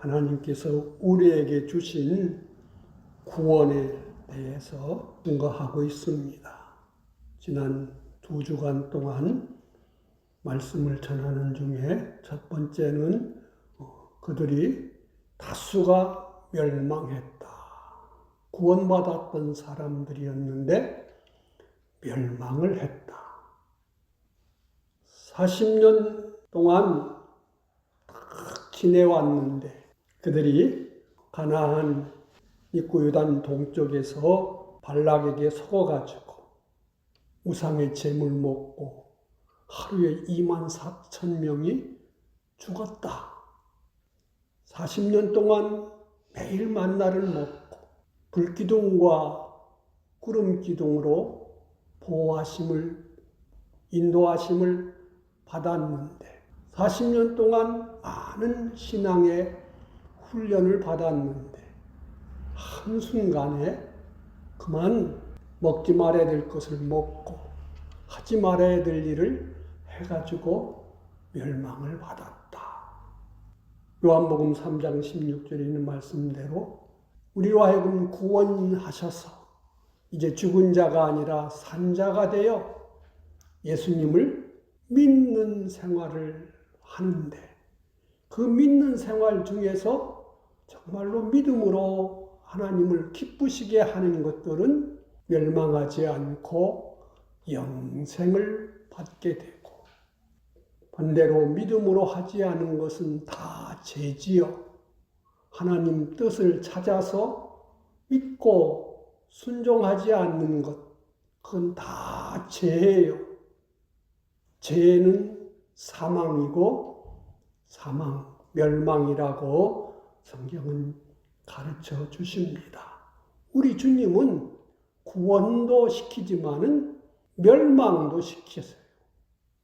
하나님께서 우리에게 주신 구원에 대해서 증거하고 있습니다. 지난 2주간 동안 말씀을 전하는 중에 첫 번째는 그들이 다수가 멸망했다. 구원받았던 사람들이었는데 멸망을 했다. 40년 동안 딱 지내왔는데 그들이 가나안 입구 요단 동쪽에서 발락에게 속아가지고 우상의 제물 먹고 하루에 24,000명이 죽었다. 40년 동안 매일 만나를 먹고 불기둥과 구름기둥으로 보호하심을, 인도하심을 받았는데 40년 동안 많은 신앙의 훈련을 받았는데 한순간에 그만 먹지 말아야 될 것을 먹고 하지 말아야 될 일을 해가지고 멸망을 받았다. 요한복음 3장 16절에 있는 말씀대로 우리로 하여금 구원하셔서 이제 죽은 자가 아니라 산 자가 되어 예수님을 믿는 생활을 하는데 그 믿는 생활 중에서 정말로 믿음으로 하나님을 기쁘시게 하는 것들은 멸망하지 않고 영생을 받게 되고 반대로 믿음으로 하지 않은 것은 다 죄지요. 하나님 뜻을 찾아서 믿고 순종하지 않는 것, 그건 다 죄예요. 죄는 사망이고 사망, 멸망이라고 성경은 가르쳐 주십니다. 우리 주님은 구원도 시키지만은 멸망도 시켰어요.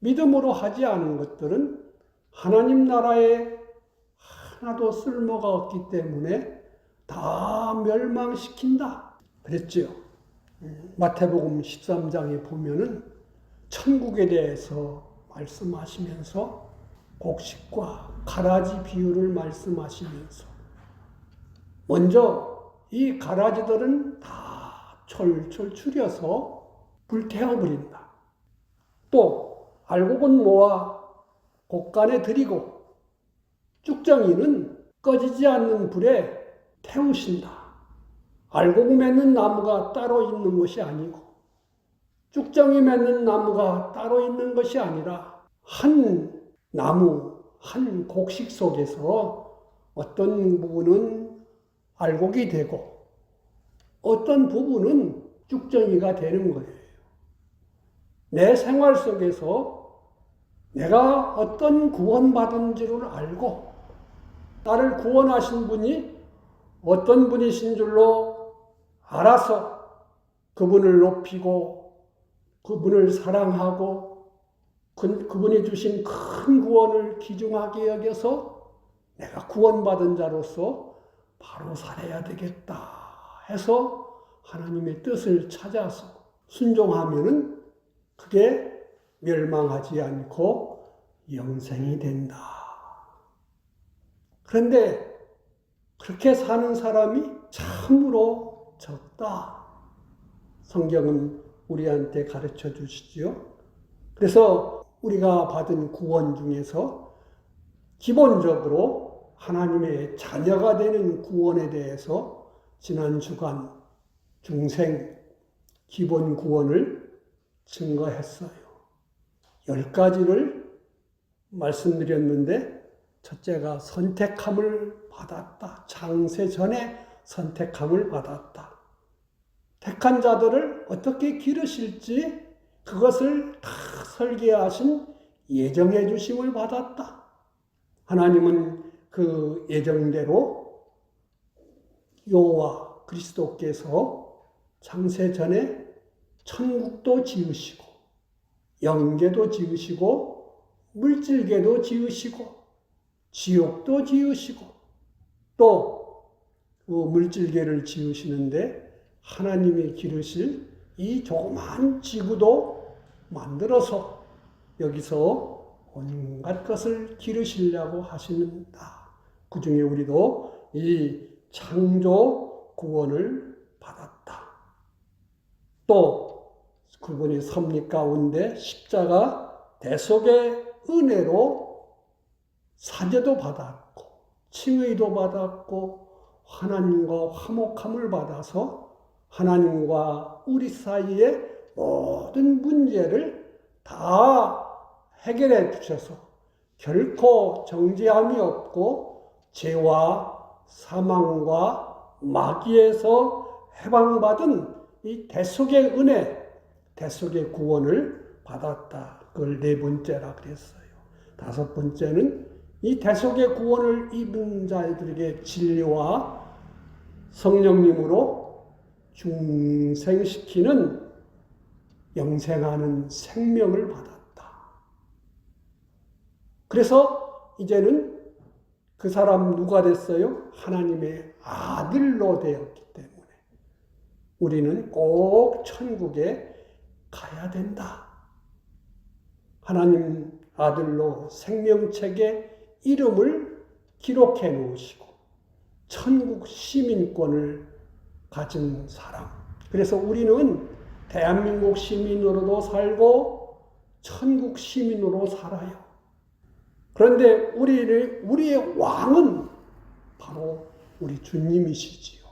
믿음으로 하지 않은 것들은 하나님 나라에 하나도 쓸모가 없기 때문에 다 멸망시킨다 그랬지요. 마태복음 13장에 보면은 천국에 대해서 말씀하시면서 곡식과 가라지 비유를 말씀하시면서 먼저 이 가라지들은 다 철철 추려서 불태워버린다. 또 알곡은 모아 곡간에 들이고 쭉정이는 꺼지지 않는 불에 태우신다. 알곡 맺는 나무가 따로 있는 것이 아니고 쭉정이 맺는 나무가 따로 있는 것이 아니라 한 나무, 한 곡식 속에서 어떤 부분은 알곡이 되고 어떤 부분은 쭉정이가 되는 거예요. 내 생활 속에서 내가 어떤 구원받은 줄을 알고 나를 구원하신 분이 어떤 분이신 줄로 알아서 그분을 높이고 그분을 사랑하고 그분이 주신 큰 구원을 귀중하게 여겨서 내가 구원받은 자로서 바로 살아야 되겠다 해서 하나님의 뜻을 찾아서 순종하면은 그게 멸망하지 않고 영생이 된다. 그런데 그렇게 사는 사람이 참으로 적다. 성경은 우리한테 가르쳐 주시지요. 그래서 우리가 받은 구원 중에서 기본적으로 하나님의 자녀가 되는 구원에 대해서 지난 주간 중생 기본 구원을 증거했어요. 10가지를 말씀드렸는데 첫째가 선택함을 받았다. 창세 전에 선택함을 받았다. 택한 자들을 어떻게 기르실지 그것을 다 설계하신 예정해 주심을 받았다. 하나님은 그 예정대로 여호와 그리스도께서 창세 전에 천국도 지으시고 영계도 지으시고 물질계도 지으시고 지옥도 지으시고 또 그 물질계를 지으시는데 하나님이 기르실 이 조그만 지구도 만들어서 여기서 온갖 것을 기르시려고 하시는다. 그 중에 우리도 이 창조 구원을 받았다. 또 그분이 섭리 가운데 십자가 대속의 은혜로 사죄도 받았고 칭의도 받았고 하나님과 화목함을 받아서 하나님과 우리 사이의 모든 문제를 다 해결해 주셔서 결코 정죄함이 없고 죄와 사망과 마귀에서 해방받은 이 대속의 은혜, 대속의 구원을 받았다. 그걸 네 번째라 그랬어요. 다섯 번째는 이 대속의 구원을 입은 자들에게 진리와 성령님으로 중생시키는 영생하는 생명을 받았다. 그래서 이제는 그 사람 누가 됐어요? 하나님의 아들로 되었기 때문에 우리는 꼭 천국에 가야 된다. 하나님 아들로 생명책에 이름을 기록해 놓으시고 천국 시민권을 가진 사람. 그래서 우리는 대한민국 시민으로도 살고 천국 시민으로 살아요. 그런데 우리의 왕은 바로 우리 주님이시지요.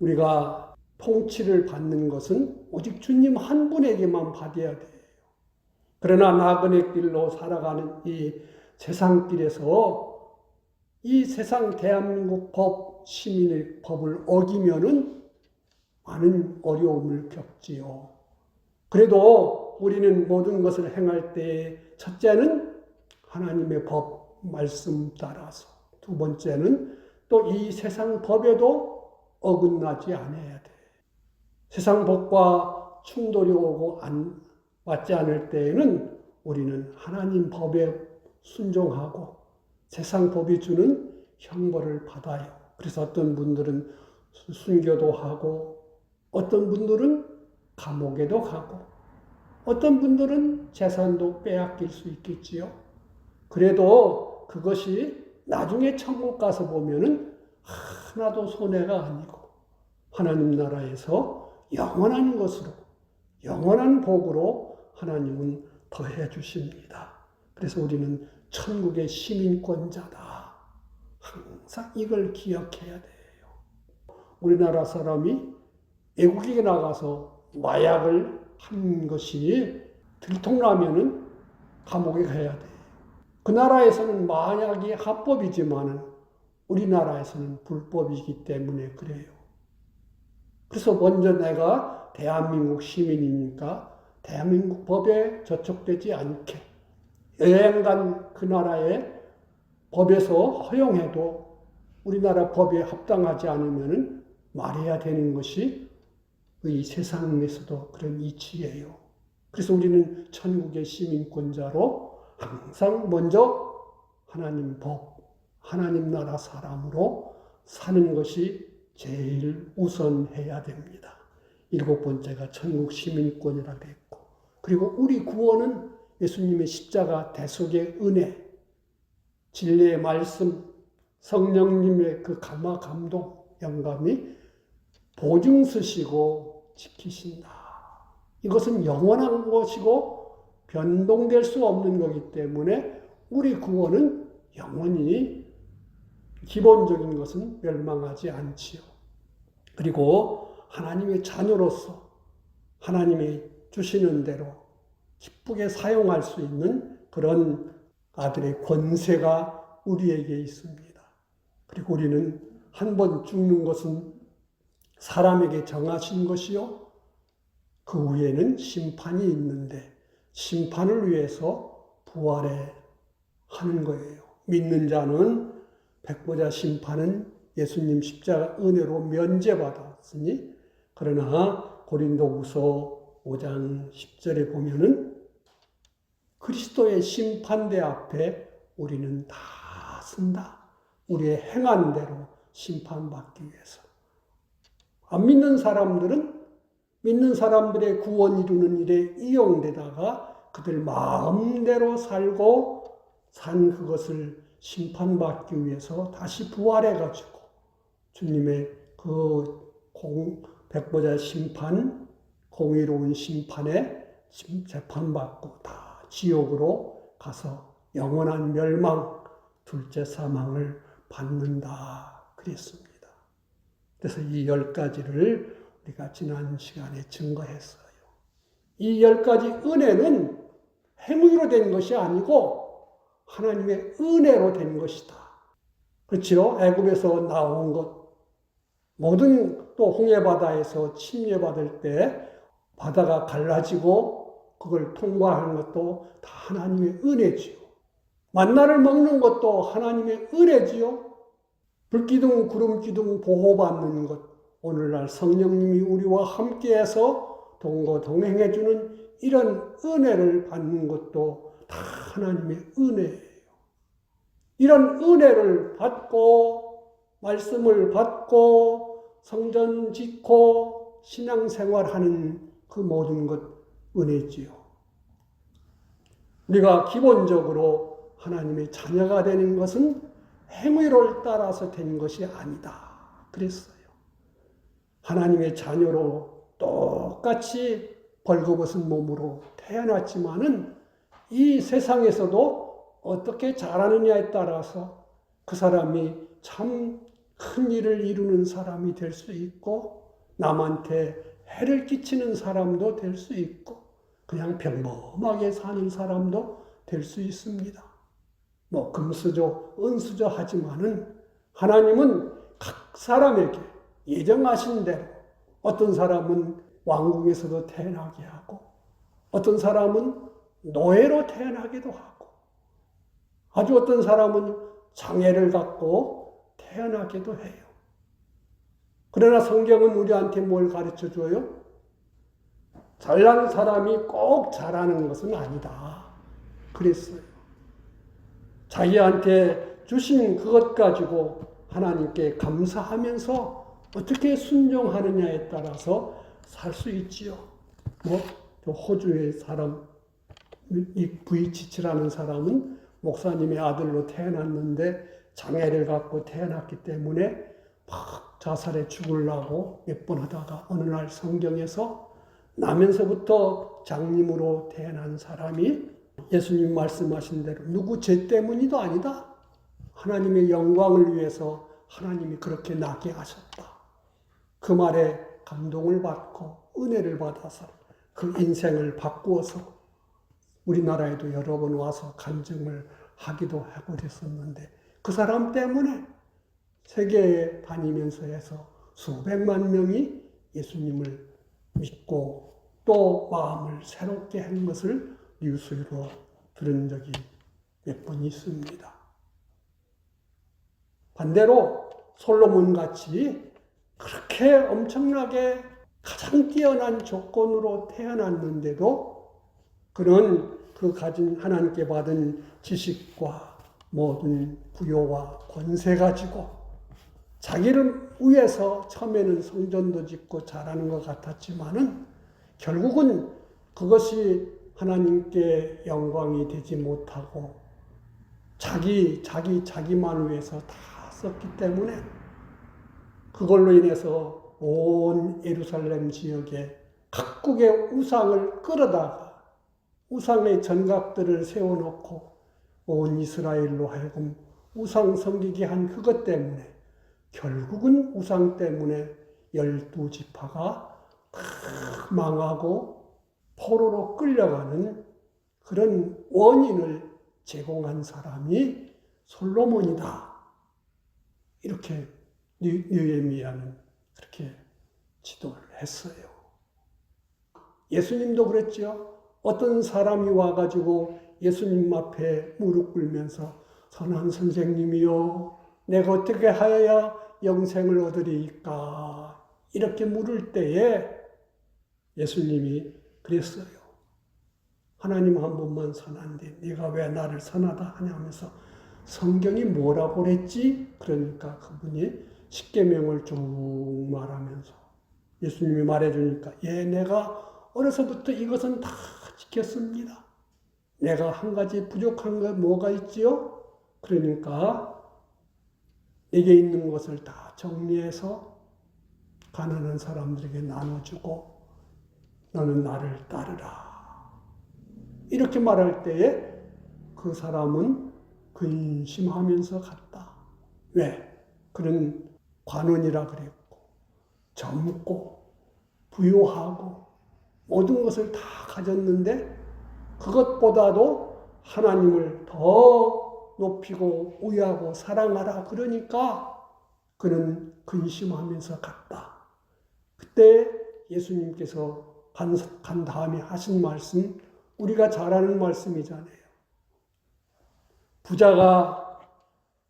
우리가 통치를 받는 것은 오직 주님 한 분에게만 받아야 돼요. 그러나 나그네 길로 살아가는 이 세상길에서 이 세상 대한민국 법, 시민의 법을 어기면은 많은 어려움을 겪지요. 그래도 우리는 모든 것을 행할 때 첫째는 하나님의 법, 말씀 따라서 두 번째는 또 이 세상 법에도 어긋나지 않아야 돼. 세상 법과 충돌이 오고 맞지 않을 때에는 우리는 하나님 법에 순종하고 세상 법이 주는 형벌을 받아요. 그래서 어떤 분들은 순교도 하고 어떤 분들은 감옥에도 가고 어떤 분들은 재산도 빼앗길 수 있겠지요. 그래도 그것이 나중에 천국 가서 보면은 하나도 손해가 아니고 하나님 나라에서 영원한 것으로 영원한 복으로 하나님은 더해 주십니다. 그래서 우리는 천국의 시민권자다. 항상 이걸 기억해야 돼요. 우리나라 사람이 외국에 나가서 마약을 한 것이 들통나면은 감옥에 가야 돼요. 그 나라에서는 마약이 합법이지만은 우리나라에서는 불법이기 때문에 그래요. 그래서 먼저 내가 대한민국 시민이니까 대한민국 법에 저촉되지 않게 여행 간 그 나라의 법에서 허용해도 우리나라 법에 합당하지 않으면 말해야 되는 것이 이 세상에서도 그런 이치예요. 그래서 우리는 천국의 시민권자로 항상 먼저 하나님 법, 하나님 나라 사람으로 사는 것이 제일 우선해야 됩니다. 일곱 번째가 천국 시민권이라고 했고, 그리고 우리 구원은 예수님의 십자가 대속의 은혜, 진리의 말씀, 성령님의 그 감화 감동, 영감이 보증 서시고 지키신다. 이것은 영원한 것이고 변동될 수 없는 것이기 때문에 우리 구원은 영원히 기본적인 것은 멸망하지 않지요. 그리고 하나님의 자녀로서 하나님이 주시는 대로 기쁘게 사용할 수 있는 그런 아들의 권세가 우리에게 있습니다. 그리고 우리는 한 번 죽는 것은 사람에게 정하신 것이요. 그 후에는 심판이 있는데 심판을 위해서 부활해 하는 거예요. 믿는 자는 백보자 심판은 예수님 십자가 은혜로 면제받았으니 그러나 고린도후서 5장 10절에 보면은 그리스도의 심판대 앞에 우리는 다 쓴다. 우리의 행한 대로 심판받기 위해서. 안 믿는 사람들은 믿는 사람들의 구원 이루는 일에 이용되다가 그들 마음대로 살고 산 그것을 심판받기 위해서 다시 부활해가지고 주님의 그 백보자 심판, 공의로운 심판에 재판받고 다 지옥으로 가서 영원한 멸망, 둘째 사망을 받는다 그랬습니다. 그래서 이 10가지를 우리가 지난 시간에 증거했어요. 이 10가지 은혜는 행위로 된 것이 아니고 하나님의 은혜로 된 것이다. 그렇죠? 애굽에서 나온 것, 모든 또 홍해바다에서 침례받을 때 바다가 갈라지고 그걸 통과하는 것도 다 하나님의 은혜지요. 만나를 먹는 것도 하나님의 은혜지요. 불기둥, 구름기둥 보호받는 것, 오늘날 성령님이 우리와 함께해서 동행해주는 이런 은혜를 받는 것도 다 하나님의 은혜예요. 이런 은혜를 받고 말씀을 받고 성전 짓고 신앙생활하는 그 모든 것 은혜지요. 우리가 기본적으로 하나님의 자녀가 되는 것은 행위를 따라서 된 것이 아니다 그랬어요. 하나님의 자녀로 똑같이 벌거벗은 몸으로 태어났지만은 이 세상에서도 어떻게 자라느냐에 따라서 그 사람이 참 큰 일을 이루는 사람이 될 수 있고 남한테 해를 끼치는 사람도 될 수 있고 그냥 평범하게 사는 사람도 될 수 있습니다. 뭐 금수저, 은수저 하지만은 하나님은 각 사람에게 예정하신 대로 어떤 사람은 왕궁에서도 태어나게 하고 어떤 사람은 노예로 태어나기도 하고 아주 어떤 사람은 장애를 갖고 태어나기도 해요. 그러나 성경은 우리한테 뭘 가르쳐 줘요? 잘난 사람이 꼭 잘하는 것은 아니다 그랬어요. 자기한테 주신 그것 가지고 하나님께 감사하면서 어떻게 순종하느냐에 따라서 살 수 있지요. 호주의 사람, 이 부이치치라는 사람은 목사님의 아들로 태어났는데 장애를 갖고 태어났기 때문에 막 자살해 죽으려고 몇 번 하다가 어느 날 성경에서 나면서부터 장님으로 태어난 사람이 예수님 말씀하신 대로 누구 죄 때문이도 아니다. 하나님의 영광을 위해서 하나님이 그렇게 나게 하셨다. 그 말에 감동을 받고 은혜를 받아서 그 인생을 바꾸어서 우리나라에도 여러 번 와서 간증을 하기도 하고 그랬었는데 그 사람 때문에 세계에 다니면서 해서 수백만 명이 예수님을 믿고 또 마음을 새롭게 한 것을 뉴스로 들은 적이 몇 번 있습니다. 반대로 솔로몬같이 그렇게 엄청나게 가장 뛰어난 조건으로 태어났는데도 그는 그 가진 하나님께 받은 지식과 모든 부요와 권세 가지고 자기를 위해서 처음에는 성전도 짓고 잘하는 것 같았지만은 결국은 그것이 하나님께 영광이 되지 못하고 자기만 위해서 다 썼기 때문에 그걸로 인해서 온 예루살렘 지역에 각국의 우상을 끌어다가 우상의 전각들을 세워놓고 온 이스라엘로 하여금 우상 섬기게 한 그것 때문에 결국은 우상 때문에 12지파가 망하고 포로로 끌려가는 그런 원인을 제공한 사람이 솔로몬이다. 이렇게 느헤미야는 그렇게 지도를 했어요. 예수님도 그랬죠. 어떤 사람이 와가지고 예수님 앞에 무릎 꿇으면서 선한 선생님이요, 내가 어떻게 하여야 영생을 얻으리이까? 이렇게 물을 때에 예수님이 그랬어요. 하나님 한 분만 선한데 네가 왜 나를 선하다 하냐면서 성경이 뭐라고 그랬지? 그러니까 그분이 십계명을 쭉 말하면서 예수님이 말해주니까 내가 어려서부터 이것은 다 지켰습니다. 내가 한 가지 부족한 거 뭐가 있지요? 그러니까 내게 있는 것을 다 정리해서 가난한 사람들에게 나눠주고 너는 나를 따르라. 이렇게 말할 때에 그 사람은 근심하면서 갔다. 왜? 그는 관원이라 그랬고 젊고 부유하고 모든 것을 다 가졌는데 그것보다도 하나님을 더 높이고 우애하고 사랑하라 그러니까 그는 근심하면서 갔다. 그때 예수님께서 간 다음에 하신 말씀, 우리가 잘 아는 말씀이잖아요. 부자가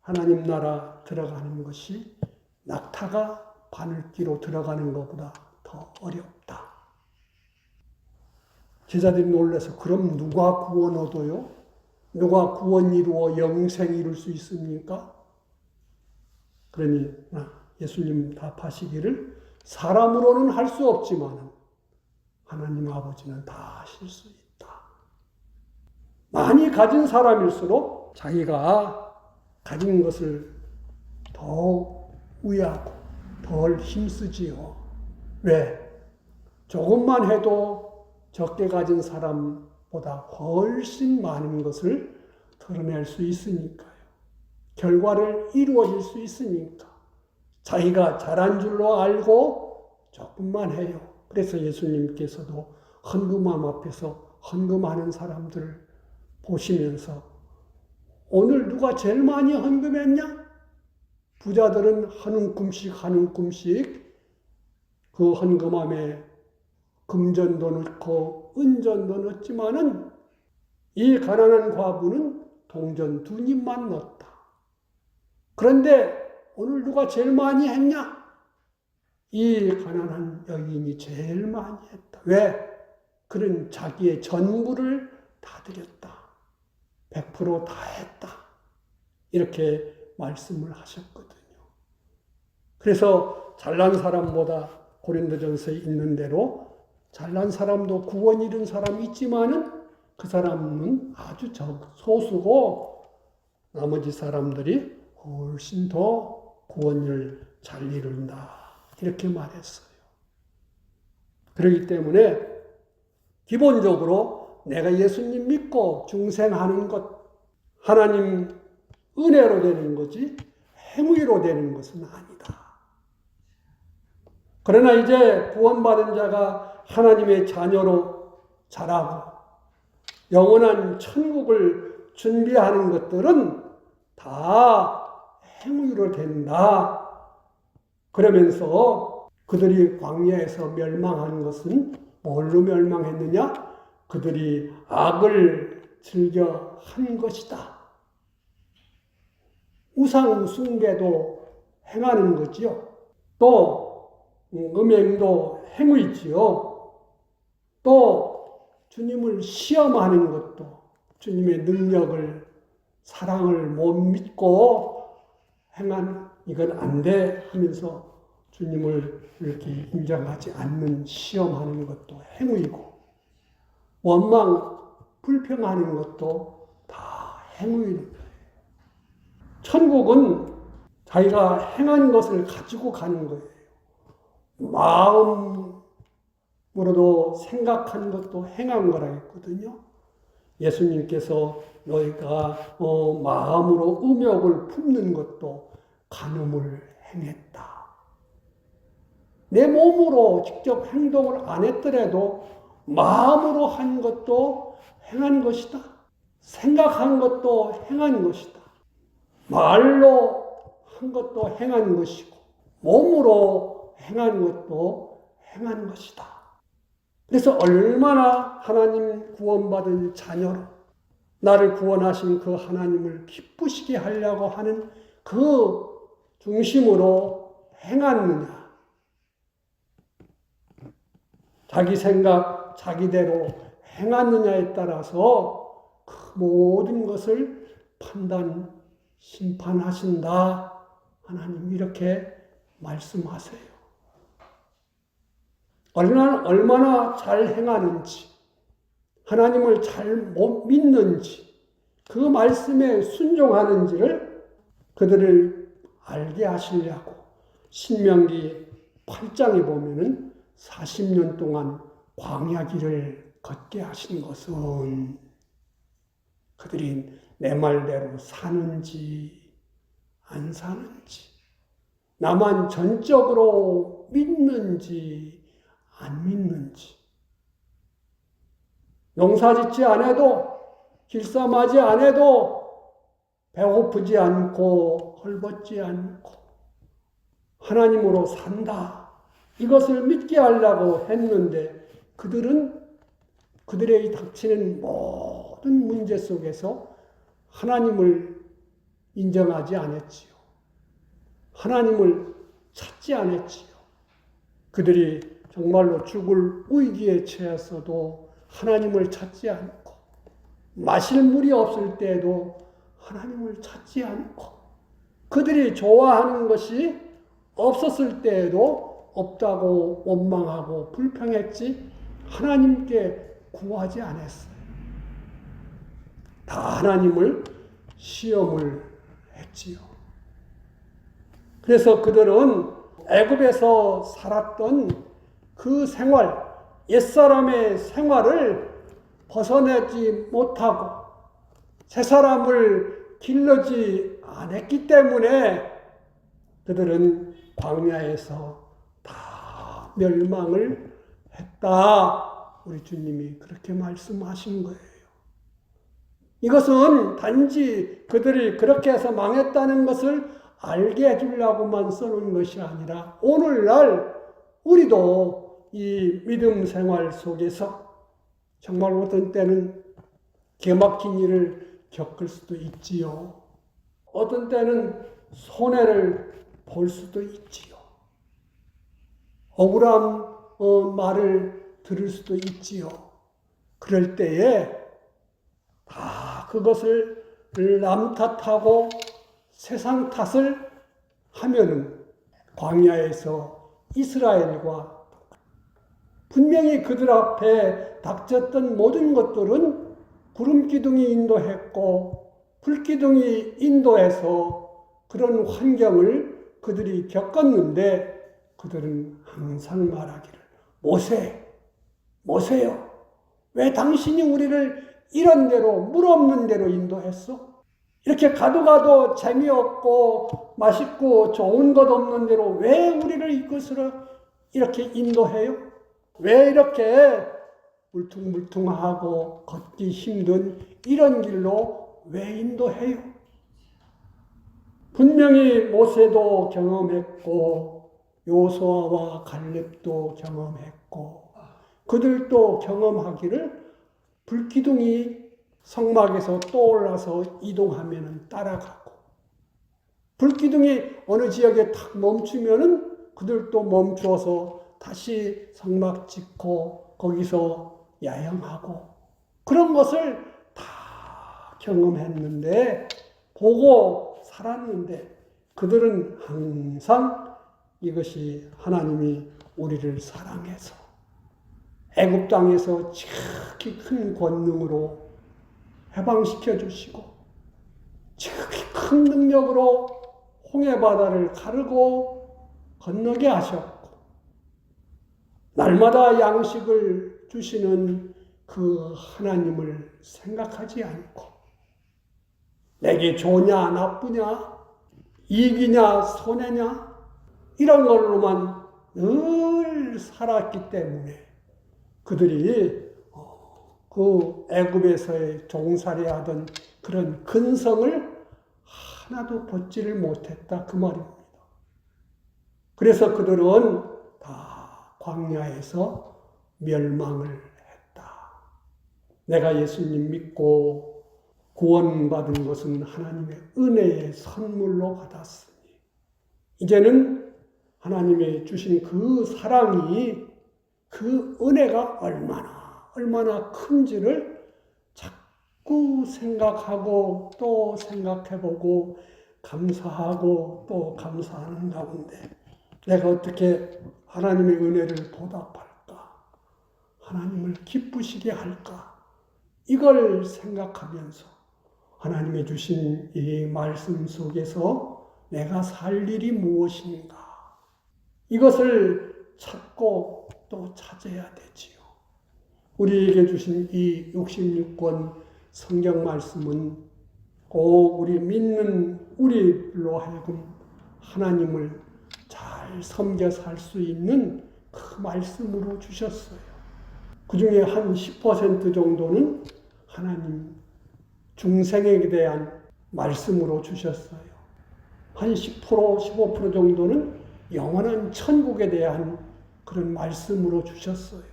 하나님 나라 들어가는 것이 낙타가 바늘기로 들어가는 것보다 더 어렵다. 제자들이 놀라서 그럼 누가 구원 얻어요? 누가 구원 이루어 영생 이룰 수 있습니까? 그러니 예수님 답하시기를 사람으로는 할 수 없지만 하나님 아버지는 다 하실 수 있다. 많이 가진 사람일수록 자기가 가진 것을 더 우애하고 덜 힘쓰지요. 왜? 조금만 해도 적게 가진 사람보다 훨씬 많은 것을 드러낼 수 있으니까요. 결과를 이루어질 수 있으니까. 자기가 잘한 줄로 알고 조금만 해요. 그래서 예수님께서도 헌금함 앞에서 헌금하는 사람들을 보시면서 오늘 누가 제일 많이 헌금했냐? 부자들은 한 움큼씩 그 헌금함에 금전도 넣고 은전도 넣었지만은 이 가난한 과부는 동전 2입만 넣었다. 그런데 오늘 누가 제일 많이 했냐? 이 가난한 여인이 제일 많이 했다. 왜? 그는 자기의 전부를 다 드렸다. 100% 다 했다. 이렇게 말씀을 하셨거든요. 그래서 잘난 사람보다 고린도전서에 있는 대로 잘난 사람도 구원 이룬 사람이 있지만은 그 사람은 아주 소수고 나머지 사람들이 훨씬 더 구원을 잘 이룬다. 이렇게 말했어요. 그렇기 때문에 기본적으로 내가 예수님 믿고 중생하는 것, 하나님 은혜로 되는 거지 행위로 되는 것은 아니다. 그러나 이제 구원받은 자가 하나님의 자녀로 자라고 영원한 천국을 준비하는 것들은 다 행위로 된다. 그러면서 그들이 광야에서 멸망하는 것은 뭘로 멸망했느냐? 그들이 악을 즐겨 한 것이다. 우상 숭배도 행하는 거지요. 또 음행도 행위지요. 또 주님을 시험하는 것도 주님의 능력을 사랑을 못 믿고 행한 이건 안 돼 하면서 주님을 이렇게 인정하지 않는 시험하는 것도 행위고 원망 불평하는 것도 다 행위인 거예요. 천국은 자기가 행한 것을 가지고 가는 거예요. 마음으로도 생각한 것도 행한 거라 했거든요. 예수님께서 너희가 마음으로 음욕을 품는 것도 간음을 행했다. 내 몸으로 직접 행동을 안 했더라도 마음으로 한 것도 행한 것이다. 생각한 것도 행한 것이다. 말로 한 것도 행한 것이고 몸으로 행한 것도 행한 것이다. 그래서 얼마나 하나님 구원받은 자녀로 나를 구원하신 그 하나님을 기쁘시게 하려고 하는 그 중심으로 행하느냐. 자기 생각, 자기대로 행하느냐에 따라서 그 모든 것을 판단, 심판하신다. 하나님 이렇게 말씀하세요. 얼마나 잘 행하는지, 하나님을 잘 못 믿는지, 그 말씀에 순종하는지를 그들을 알게 하시려고 신명기 8장에 보면은 40년 동안 광야 길을 걷게 하신 것은 그들이 내 말대로 사는지 안 사는지, 나만 전적으로 믿는지 안 믿는지, 농사짓지 않아도 길쌈하지 않아도 배고프지 않고 헐벗지 않고 하나님으로 산다, 이것을 믿게 하려고 했는데 그들의 닥치는 모든 문제 속에서 하나님을 인정하지 않았지요. 하나님을 찾지 않았지요. 그들이 정말로 죽을 위기에 처했어도 하나님을 찾지 않고, 마실 물이 없을 때에도 하나님을 찾지 않고, 그들이 좋아하는 것이 없었을 때에도 없다고 원망하고 불평했지 하나님께 구하지 않았어요. 다 하나님을 시험을 했지요. 그래서 그들은 애굽에서 살았던 그 생활, 옛사람의 생활을 벗어내지 못하고 새 사람을 길러지 않았기 때문에 그들은 광야에서 다 멸망을 했다. 우리 주님이 그렇게 말씀하신 거예요. 이것은 단지 그들이 그렇게 해서 망했다는 것을 알게 해주려고만 써놓은 것이 아니라 오늘날 우리도 이 믿음 생활 속에서 정말 어떤 때는 기막힌 일을 겪을 수도 있지요. 어떤 때는 손해를 볼 수도 있지요. 억울한 말을 들을 수도 있지요. 그럴 때에 다 그것을 남 탓하고 세상 탓을 하면은 광야에서 이스라엘과 분명히 그들 앞에 닥쳤던 모든 것들은 구름 기둥이 인도했고 불 기둥이 인도해서 그런 환경을 그들이 겪었는데 그들은 항상 말하기를 모세요. 왜 당신이 우리를 이런 대로 물 없는 대로 인도했어? 이렇게 가도 재미없고 맛있고 좋은 것 없는 대로 왜 우리를 이것으로 이렇게 인도해요? 왜 이렇게 울퉁불퉁하고 걷기 힘든 이런 길로 왜 인도해요? 분명히 모세도 경험했고 요수아와 갈렙도 경험했고 그들도 경험하기를 불기둥이 성막에서 떠올라서 이동하면 따라가고 불기둥이 어느 지역에 탁 멈추면 그들도 멈추어서 다시 성막 짓고 거기서 야영하고 그런 것을 다 경험했는데 보고 살았는데 그들은 항상 이것이 하나님이 우리를 사랑해서 애굽 땅에서 지극히 큰 권능으로 해방시켜 주시고 지극히 큰 능력으로 홍해 바다를 가르고 건너게 하셨고 날마다 양식을 주시는 그 하나님을 생각하지 않고 내게 좋냐 나쁘냐 이익이냐 손해냐 이런 걸로만 늘 살았기 때문에 그들이 그 애굽에서의 종살이하던 그런 근성을 하나도 벗지를 못했다 그 말입니다. 그래서 그들은 다 광야에서 멸망을 했다. 내가 예수님 믿고 구원받은 것은 하나님의 은혜의 선물로 받았으니 이제는 하나님의 주신 그 사랑이 그 은혜가 얼마나 큰지를 자꾸 생각하고 또 생각해보고 감사하고 또 감사하는 가운데 내가 어떻게 하나님의 은혜를 보답할까? 하나님을 기쁘시게 할까? 이걸 생각하면서 하나님이 주신 이 말씀 속에서 내가 살 일이 무엇인가? 이것을 찾고 또 찾아야 되지요. 우리에게 주신 이 66권 성경 말씀은 꼭 우리 믿는 우리로 하여금 하나님을 잘 섬겨 살 수 있는 그 말씀으로 주셨어요. 그 중에 한 10% 정도는 하나님 중생에 대한 말씀으로 주셨어요. 한 10%, 15% 정도는 영원한 천국에 대한 그런 말씀으로 주셨어요.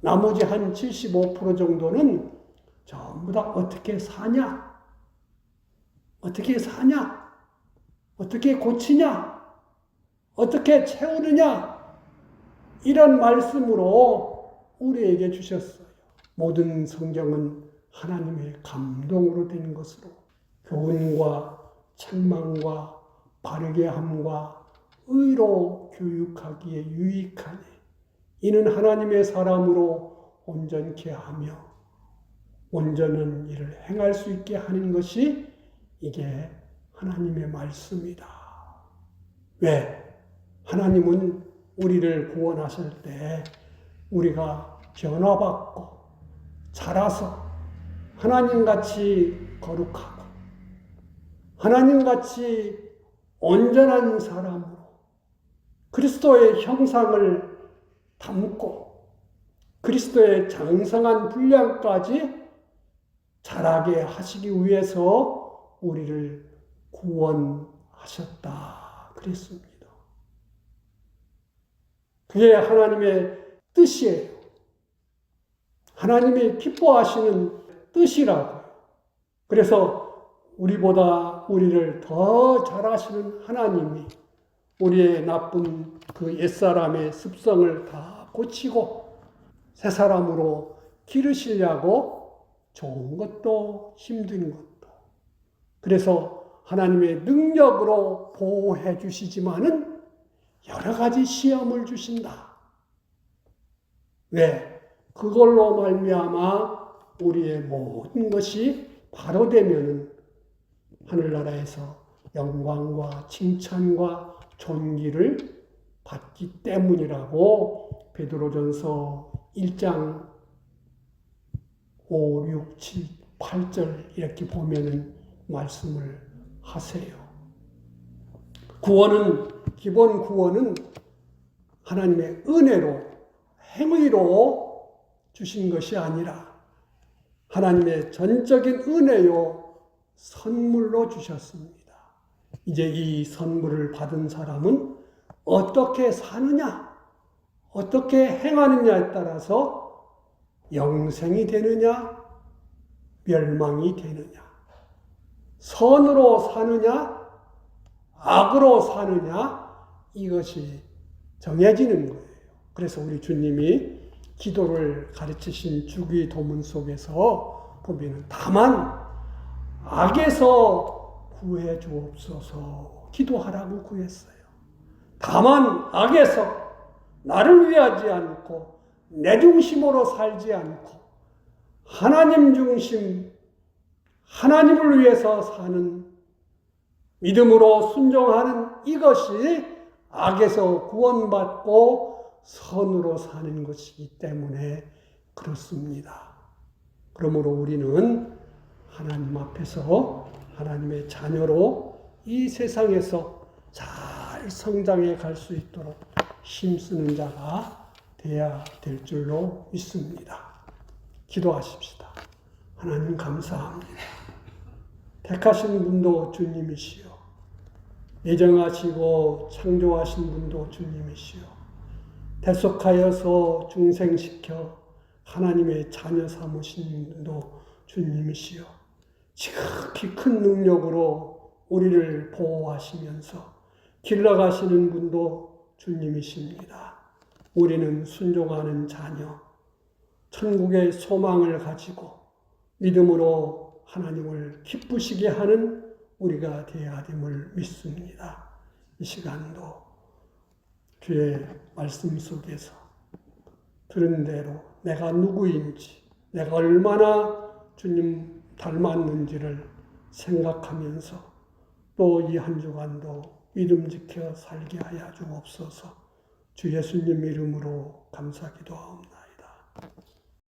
나머지 한 75% 정도는 전부 다 어떻게 사냐? 어떻게 사냐? 어떻게 고치냐? 어떻게 채우느냐? 이런 말씀으로 우리에게 주셨어요. 모든 성경은 하나님의 감동으로 된 것으로 교훈과 책망과 바르게 함과 의로 교육하기에 유익하니 이는 하나님의 사람으로 온전케 하며 온전한 일을 행할 수 있게 하는 것이 이게 하나님의 말씀이다. 왜? 하나님은 우리를 구원하실 때 우리가 변화받고 자라서 하나님같이 거룩하고 하나님같이 온전한 사람으로 그리스도의 형상을 담고 그리스도의 장성한 분량까지 자라게 하시기 위해서 우리를 구원하셨다 그랬습니다. 그게 하나님의 뜻이에요. 하나님이 기뻐하시는 뜻이라고요. 그래서 우리보다 우리를 더 잘하시는 하나님이 우리의 나쁜 그 옛사람의 습성을 다 고치고 새 사람으로 기르시려고 좋은 것도 힘든 것도 그래서 하나님의 능력으로 보호해 주시지만은 여러 가지 시험을 주신다. 왜? 그걸로 말미암아 우리의 모든 것이 바로 되면은 하늘나라에서 영광과 칭찬과 존귀를 받기 때문이라고 베드로전서 1장 5, 6, 7, 8절 이렇게 보면은 말씀을 하세요. 기본 구원은 하나님의 은혜로 행위로 주신 것이 아니라 하나님의 전적인 은혜요 선물로 주셨습니다. 이제 이 선물을 받은 사람은 어떻게 사느냐, 어떻게 행하느냐에 따라서 영생이 되느냐, 멸망이 되느냐, 선으로 사느냐, 악으로 사느냐, 이것이 정해지는 거예요. 그래서 우리 주님이 기도를 가르치신 주기도문 속에서 보면 다만 악에서 구해 주옵소서 기도하라고 구했어요. 다만 악에서 나를 위하지 않고 내 중심으로 살지 않고 하나님 중심, 하나님을 위해서 사는 믿음으로 순종하는 이것이 악에서 구원받고 선으로 사는 것이기 때문에 그렇습니다. 그러므로 우리는 하나님 앞에서 하나님의 자녀로 이 세상에서 잘 성장해 갈 수 있도록 힘쓰는 자가 되어야 될 줄로 믿습니다. 기도하십시다. 하나님 감사합니다. 택하신 분도 주님이시요. 예정하시고 창조하신 분도 주님이시요. 대속하여서 중생시켜 하나님의 자녀 삼으신 분도 주님이시요. 지극히 큰 능력으로 우리를 보호하시면서 길러가시는 분도 주님이십니다. 우리는 순종하는 자녀, 천국의 소망을 가지고 믿음으로 하나님을 기쁘시게 하는 우리가 되어야 됨을 믿습니다. 이 시간도 주의 말씀 속에서 들은 대로 내가 누구인지, 내가 얼마나 주님 닮았는지를 생각하면서 또 이 한 주간도 믿음 지켜 살게 하여 주옵소서. 주 예수님 이름으로 감사 기도하옵나이다.